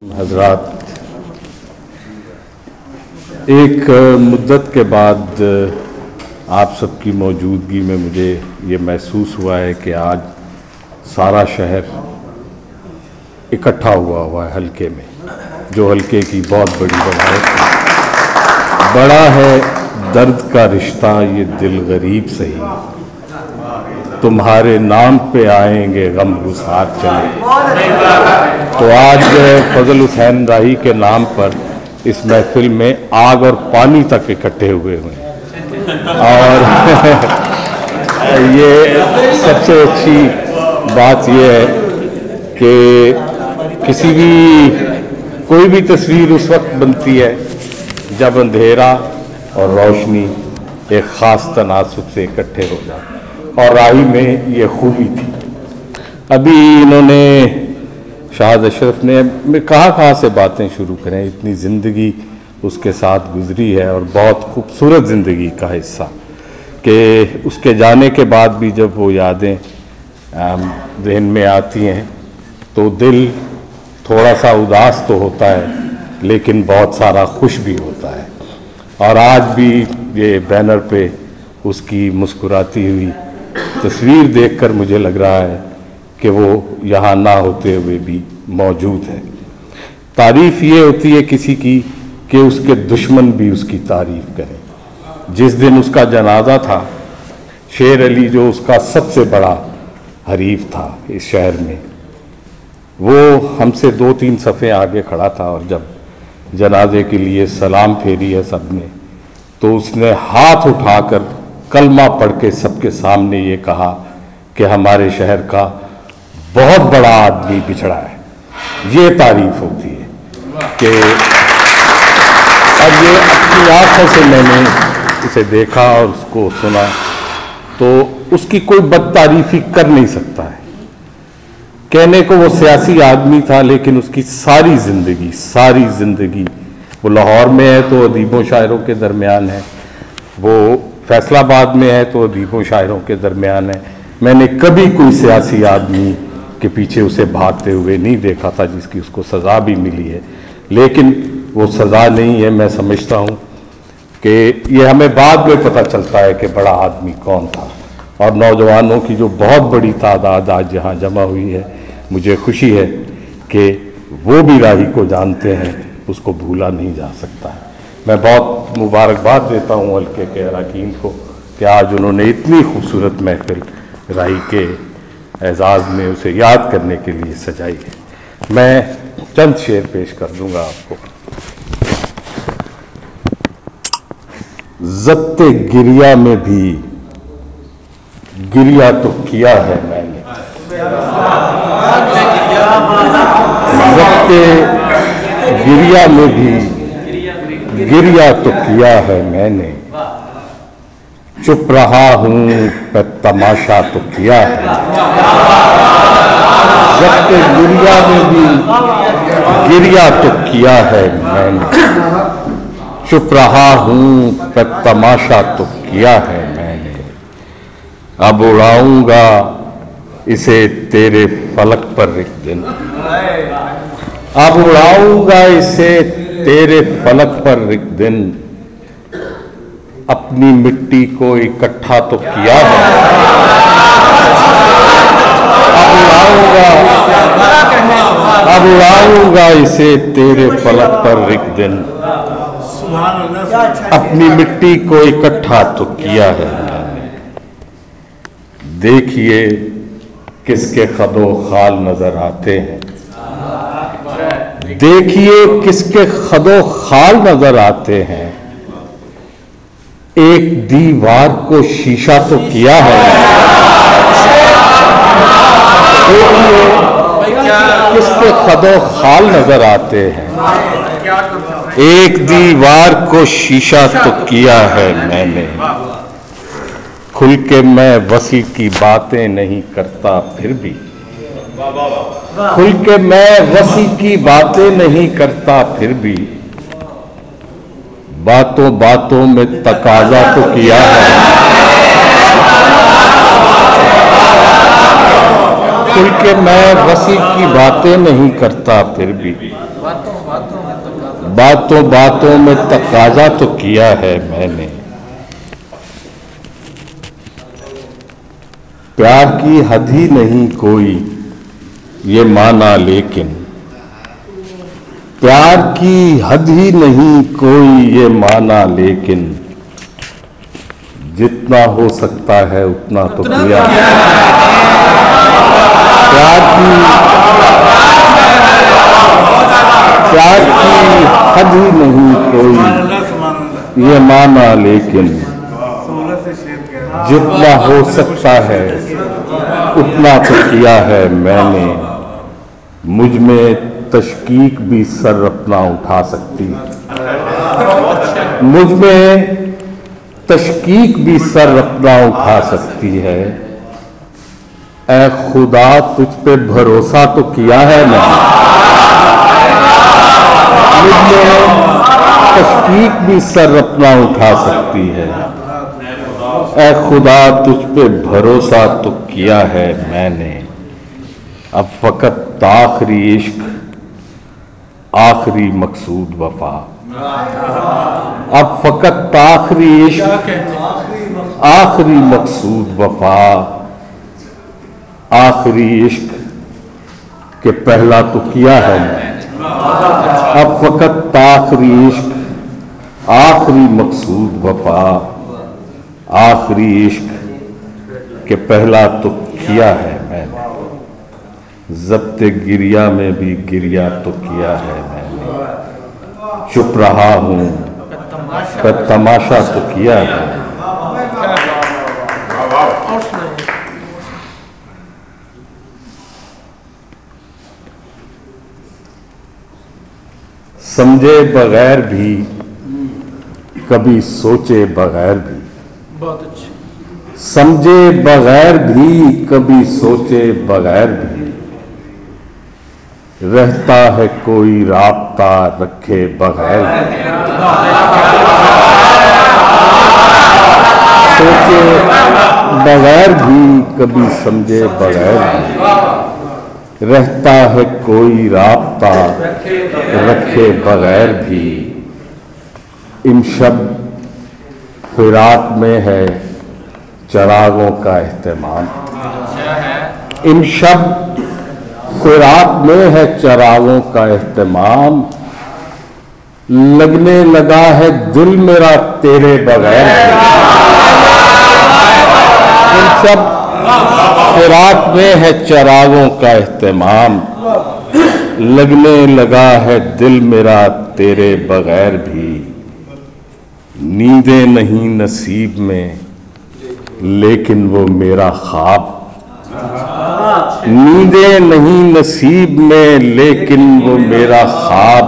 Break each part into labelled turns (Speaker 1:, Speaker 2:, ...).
Speaker 1: हजरात, एक मुद्दत के बाद आप सबकी मौजूदगी में मुझे ये महसूस हुआ है कि आज सारा शहर इकट्ठा हुआ है हल्के में, जो हल्के की बहुत बड़ी बड़ाई है। बड़ा है दर्द का रिश्ता ये दिल गरीब सही, तुम्हारे नाम पे आएंगे गम गुसार चले। तो आज फजल हुसैन राही के नाम पर इस महफिल में आग और पानी तक इकट्ठे हुए हैं और ये सबसे अच्छी बात यह है कि कोई भी तस्वीर उस वक्त बनती है जब अंधेरा और रोशनी एक ख़ास तनासुब से इकट्ठे हो जाए, और राही में ये खूबी थी। अभी इन्होंने शाहद अशरफ ने कहाँ से बातें शुरू करें, इतनी ज़िंदगी उसके साथ गुजरी है और बहुत खूबसूरत ज़िंदगी का हिस्सा कि उसके जाने के बाद भी जब वो यादें जहन में आती हैं तो दिल थोड़ा सा उदास तो होता है लेकिन बहुत सारा खुश भी होता है। और आज भी ये बैनर पे उसकी मुस्कुराती हुई तस्वीर देखकर मुझे लग रहा है कि वो यहाँ ना होते हुए भी मौजूद है। तारीफ़ ये होती है किसी की कि उसके दुश्मन भी उसकी तारीफ़ करें। जिस दिन उसका जनाजा था, शेर अली जो उसका सबसे बड़ा हरीफ था इस शहर में, वो हमसे 2-3 सफ़े आगे खड़ा था और जब जनाजे के लिए सलाम फेरी है सब ने, तो उसने हाथ उठाकर कलमा पढ़ के सबके सामने ये कहा कि हमारे शहर का बहुत बड़ा आदमी बिछड़ा है। ये तारीफ होती है कि अब ये अपनी आंखों से मैंने उसे देखा और उसको सुना, तो उसकी कोई बदतारीफी कर नहीं सकता है। कहने को वो सियासी आदमी था लेकिन उसकी सारी ज़िंदगी वो लाहौर में है तो अदीबों शायरों के दरमियान है, वो फैसलाबाद में है तो अदीबों शायरों के दरमियान है। मैंने कभी कोई सियासी आदमी के पीछे उसे भागते हुए नहीं देखा था जिसकी उसको सज़ा भी मिली है, लेकिन वो सज़ा नहीं है। मैं समझता हूँ कि ये हमें बाद में पता चलता है कि बड़ा आदमी कौन था। और नौजवानों की जो बहुत बड़ी तादाद आज यहाँ जमा हुई है, मुझे खुशी है कि वो भी राही को जानते हैं, उसको भूला नहीं जा सकता है। मैं बहुत मुबारकबाद देता हूँ हल्के के अरकान को कि आज उन्होंने इतनी खूबसूरत महफिल राही के एजाज़ में उसे याद करने के लिए सजाई है। मैं चंद शेर पेश कर दूंगा आपको। ज़ब्ते गिरिया में भी गिरिया तो किया है मैंने, ज़ब्ते गिरिया में भी गिरिया तो किया है मैंने, चुप रहा हूँ पर तमाशा तो किया है। ज़ब्ते गिरिया में भी गिरिया तो किया है मैंने, चुप रहा हूँ पर तमाशा तो किया है मैंने। अब उड़ाऊंगा इसे तेरे फलक पर एक दिन, अब उड़ाऊंगा इसे तेरे फलक पर एक दिन, अपनी मिट्टी को इकट्ठा तो किया है। अब उड़ाऊंगा इसे तेरे फलक पर एक दिन, अपनी मिट्टी को इकट्ठा तो किया है मैंने। देखिए किसके खदो खाल नजर आते हैं, देखिए किसके खदो खाल नजर आते हैं, एक दीवार को शीशा तो किया है। किसके खदो खाल नजर आते हैं, एक दीवार को शीशा तो किया है मैंने। खुल के मैं वसी की बातें नहीं करता फिर भी, खुल के मैं वसी की बातें नहीं करता फिर भी, बातों बातों में तकाजा तो किया है। खुल के मैं वसी की बातें नहीं करता फिर भी, बातों बातों में तकाजा तो किया है मैंने, प्यार की हद ही नहीं कोई ये माना, लेकिन प्यार की हद ही नहीं कोई ये माना, लेकिन जितना हो सकता है उतना तो किया। प्यार की हद ही नहीं कोई ये माना, लेकिन जितना हो सकता है उतना तो किया है मैंने। मुझ में तशकीक भी सर अपना उठा सकती है, मुझ में तशकीक भी सर अपना उठा सकती है। ऐ खुदा तुझ पे भरोसा तो किया है मैंने, मुझ में तशकीक भी सर अपना उठा सकती है। ऐ खुदा तुझ पे भरोसा तो किया है मैंने। अब फकत आखिरी इश्क, आखिरी मकसूद वफा। अब फकत आखिरी इश्क, आखिरी मकसूद वफा। आखिरी इश्क के पहला तो किया है मैंने। अब फकत आखिरी इश्क, आखिरी मकसूद वफा। आखिरी इश्क के पहला तो किया है मैंने। ज़ब्ते गिरिया में भी गिरिया तो किया है मैंने। चुप रहा हूँ पर तमाशा तो किया है। समझे बगैर भी, कभी सोचे बगैर भी,
Speaker 2: बहुत अच्छे।
Speaker 1: समझे बगैर भी, कभी सोचे बगैर भी, रहता है कोई राब्ता रखे बगैर भी। सोचे बगैर भी, कभी समझे बगैर भी, रहता है कोई राब्ता रखे बगैर भी। इमशब फिराक में है चरागों का एहतमाम। इमशब फिराक में है चरागों का एहतमाम। लगने लगा है दिल मेरा तेरे बगैर। इमशब फिराक में है चरागों का एहतमाम। लगने लगा है दिल मेरा तेरे बगैर भी। नींदें नहीं नसीब में, लेकिन वो मेरा ख्वाब। नींदें नहीं नसीब में, लेकिन वो मेरा ख्वाब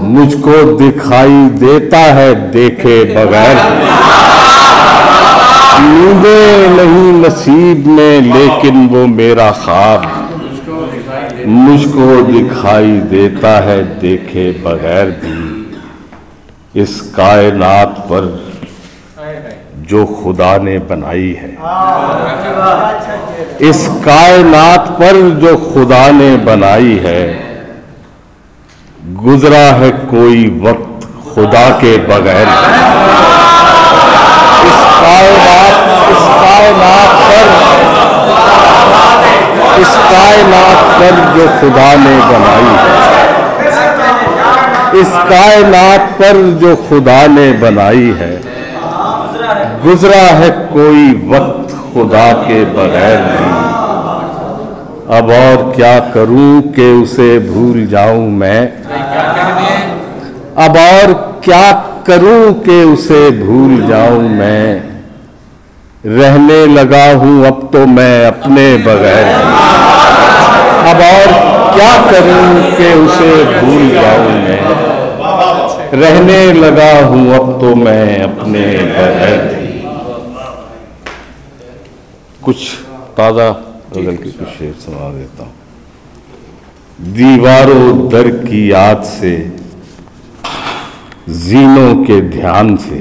Speaker 1: मुझको दिखाई देता है देखे बगैर। नींदें नहीं नसीब में, लेकिन वो मेरा ख्वाब मुझको दिखाई देता है देखे बगैर भी। इस कायनात पर जो खुदा ने बनाई है, इस कायनात पर जो खुदा ने बनाई है, गुजरा है कोई वक्त खुदा के बगैर। इस कायनात पर जो खुदा ने बनाई है, इस कायनात पर जो खुदा ने बनाई है, गुजरा है कोई वक्त खुदा के बगैर नहीं। अब और क्या करूं कि उसे भूल जाऊं मैं। अब और क्या करूं कि उसे भूल जाऊं मैं। रहने लगा हूं अब तो मैं अपने बगैर। अब और क्या करूं कि उसे भूल जाऊं मैं। रहने लगा हूं अब तो मैं अपने बगैर। कुछ ताज़ा गजल के कुछ शेर सुना देता हूं। दीवारों दर की याद से, जीनों के ध्यान से,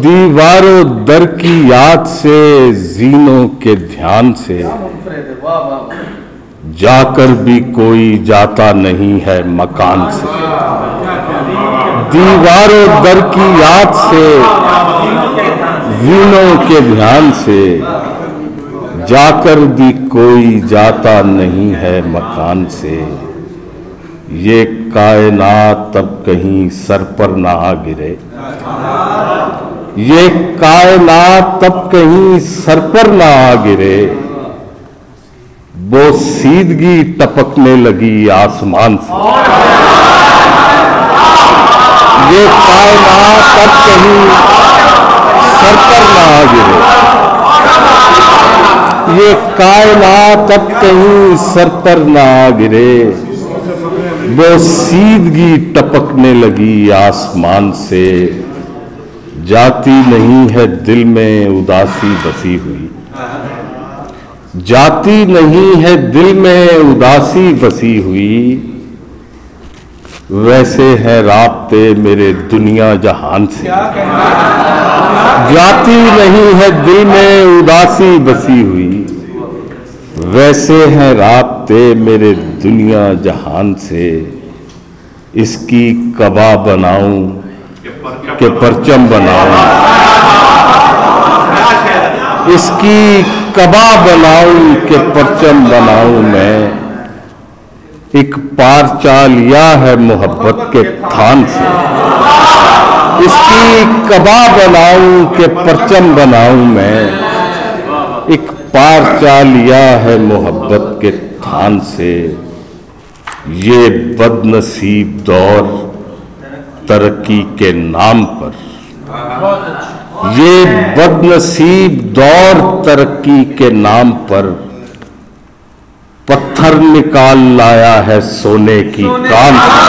Speaker 1: दीवारों दर की याद से, जीनों के ध्यान से, जाकर भी कोई जाता नहीं है मकान से, दीवारों दर की याद से, वीणों के ध्यान से, जाकर भी कोई जाता नहीं है मकान से। ये कायनात तब कहीं सर पर ना आ गिरे, ये कायनात तब कहीं सर पर ना आ गिरे, वो सीदगी टपकने लगी आसमान से। ये कायनात तब कहीं सर पर ना आ गिरे, ये कायनात तब कहीं सर पर ना आ गिरे, वो सीदगी टपकने लगी आसमान से। जाती नहीं है दिल में उदासी बसी हुई, जाती नहीं है दिल में उदासी बसी हुई, वैसे है राब्ते मेरे दुनिया जहान से। जाती नहीं है दिल में उदासी बसी हुई, वैसे है राब्ते मेरे दुनिया जहान से। इसकी कबा बनाऊं के परचम बनाऊं, इसकी कबा बनाऊं के परचम बनाऊं मैं। एक पारचा लिया है मोहब्बत के थान से, इसकी कबा बनाऊं के परचम बनाऊं मैं। एक पारचा लिया है मोहब्बत के थान से। ये बदनसीब दौर तरक्की के नाम पर, ये बदनसीब दौर तरक्की के नाम पर, पत्थर निकाल लाया है सोने की कान से।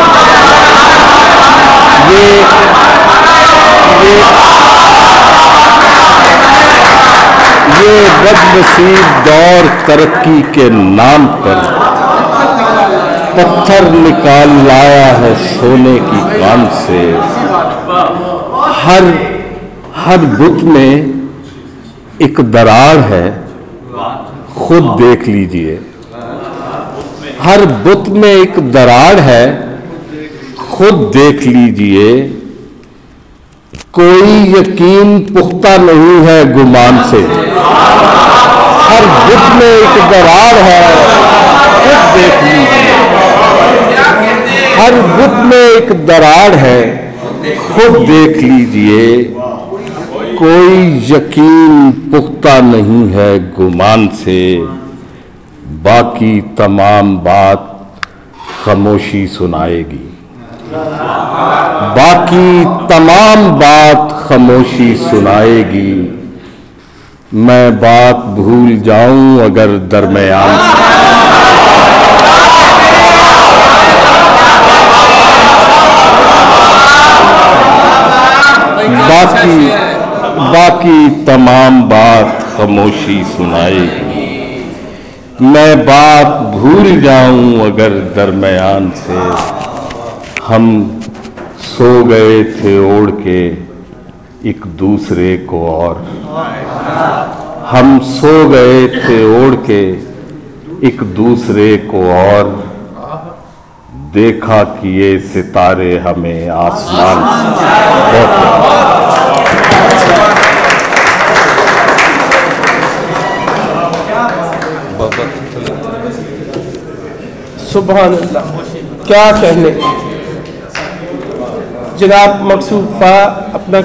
Speaker 1: ये बदनसीब दौर तरक्की के नाम पर, पत्थर निकाल लाया है सोने की कान से। हर बुत में एक दरार है, खुद देख लीजिए। हर बुत में एक दरार है, खुद देख लीजिए। कोई यकीन पुख्ता नहीं है गुमान से। हर बुत में एक दरार है, खुद देख लीजिए। हर बुत में एक दरार है, खुद देख लीजिए। कोई यकीन पुख्ता नहीं है गुमान से। बाकी तमाम बात खामोशी सुनाएगी, बाकी तमाम बात खामोशी सुनाएगी। मैं बात भूल जाऊं अगर दरमियान से। बाकी तमाम बात खामोशी सुनाएगी। मैं बात भूल जाऊं अगर दरमियान से। हम सो गए थे ओढ़ के एक दूसरे को और, हम सो गए थे ओढ़ के एक दूसरे को और, देखा कि ये सितारे हमें आसमान
Speaker 2: सुभान अल्लाह, क्या कहने। जनाब मकसूद फा अपना